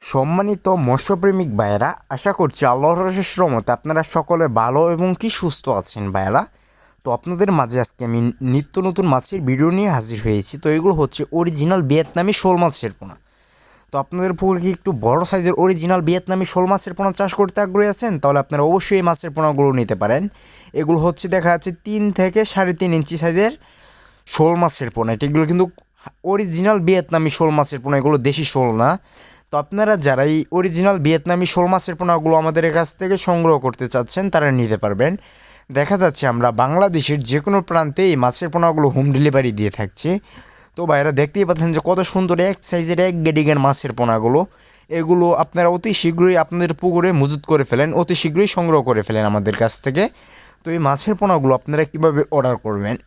সম্মানিত মৎস্যপ্রেমিক ভাইয়েরা, আশা করছি আল্লাহর অশেষ রহমতে আপনারা সকলে ভালো এবং কি সুস্থ আছেন ভাইয়েরা। তো আপনাদের মাঝে আজকে আমি নিত্য নতুন মাছের ভিডিও নিয়ে হাজির হয়েছি। তো এগুলো হচ্ছে অরিজিনাল ভিয়েতনামি শোল মাছের পোনা। তো আপনাদের পুকুরে কি একটু বড় সাইজের অরিজিনাল ভিয়েতনামি শোল মাছের পোনা চাষ করতে আগ্রহী আছেন, তাহলে আপনারা অবশ্যই এই মাছের পোনাগুলো নিতে পারেন। এগুলো হচ্ছে দেখা যাচ্ছে 3 থেকে 3.5 ইঞ্চি সাইজের শোল মাছের পোনা। এগুলো কিন্তু অরিজিনাল ভিয়েতনামি শোল মাছের পোনা, এগুলো দেশি শোল না। তো আপনারা যারা এই অরিজিনাল ভিয়েতনামি শোল মাছের পোনাগুলো আমাদের কাছ থেকে সংগ্রহ করতে চাচ্ছেন তারা নিতে পারবেন। দেখা যাচ্ছে আমরা বাংলাদেশের যে কোনো প্রান্তে এই মাছের পোনাগুলো হোম ডেলিভারি দিয়ে থাকছি। তো ভাইরা দেখতেই পাচ্ছেন যে কত সুন্দর এক সাইজের এক গেডিগের মাছের পোনাগুলো। এগুলো আপনারা অতি শীঘ্রই আপনাদের পুকুরে মজুত করে ফেলেন, অতি শীঘ্রই সংগ্রহ করে ফেলেন আমাদের কাছ থেকে। তো এই মাছের পোনাগুলো আপনারা কীভাবে অর্ডার করবেন,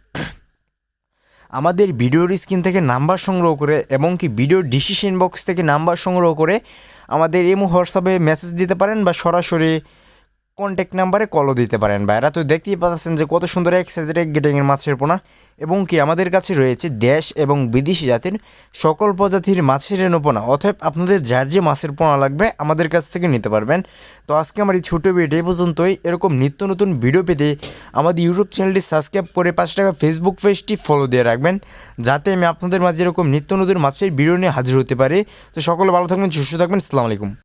আমাদের ভিডিওর স্ক্রিন থেকে নাম্বার সংগ্রহ করে এবং কি ভিডিওর ডিসিশন বক্স থেকে নাম্বার সংগ্রহ করে আমাদের ইমো হোয়াটসঅ্যাপে মেসেজ দিতে পারেন বা সরাসরি কন্ট্যাক্ট নাম্বারে কলও দিতে পারেন ভাইরা। তো দেখতেই পাচ্ছেন যে কত সুন্দর এক সাইজের এক গেটিংয়ের মাছের পোনা এবং কি আমাদের কাছে রয়েছে দেশ এবং বিদেশি জাতির সকল প্রজাতির মাছের রেণুপোনা। অতএব আপনাদের যার যে মাছের পোনা লাগবে আমাদের কাছ থেকে নিতে পারবেন। তো আজকে আমার এই ছোটো ভিডিও এই পর্যন্তই। এরকম নিত্য নতুন ভিডিও পেতে আমাদের ইউটিউব চ্যানেলটি সাবস্ক্রাইব করে 5 টাকা ফেসবুক পেজটি ফলো দিয়ে রাখবেন, যাতে আমি আপনাদের মাঝে এরকম নিত্য নতুন মাছের ভিডিও নিয়ে হাজির হতে পারি। তো সকলে ভালো থাকবেন, সুস্থ থাকবেন। আসসালামু আলাইকুম।